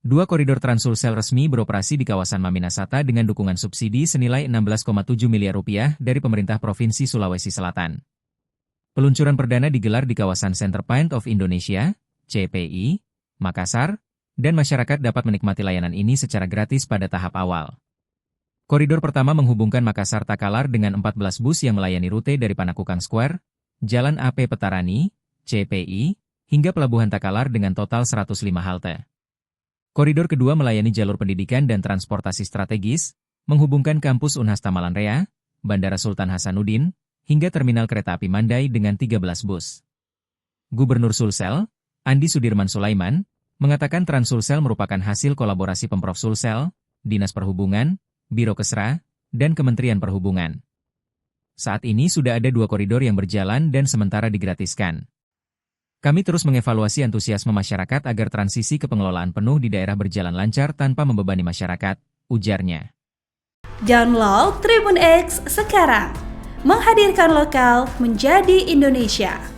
Dua koridor Trans-Sulsel resmi beroperasi di kawasan Maminasata dengan dukungan subsidi senilai 16,7 miliar rupiah dari pemerintah Provinsi Sulawesi Selatan. Peluncuran perdana digelar di kawasan Center Point of Indonesia, CPI, Makassar, dan masyarakat dapat menikmati layanan ini secara gratis pada tahap awal. Koridor pertama menghubungkan Makassar Takalar dengan 14 bus yang melayani rute dari Panakukang Square, Jalan AP Petarani, CPI, hingga Pelabuhan Takalar dengan total 105 halte. Koridor kedua melayani jalur pendidikan dan transportasi strategis, menghubungkan kampus Unhas Tamalanrea, Bandara Sultan Hasanuddin, hingga terminal kereta api Mandai dengan 13 bus. Gubernur Sulsel, Andi Sudirman Sulaiman, mengatakan Trans-Sulsel merupakan hasil kolaborasi Pemprov Sulsel, Dinas Perhubungan, Biro Kesra, dan Kementerian Perhubungan. Saat ini sudah ada 2 koridor yang berjalan dan sementara digratiskan. Kami terus mengevaluasi antusiasme masyarakat agar transisi ke pengelolaan penuh di daerah berjalan lancar tanpa membebani masyarakat, ujarnya. Download Tribun X sekarang, menghadirkan lokal menjadi Indonesia.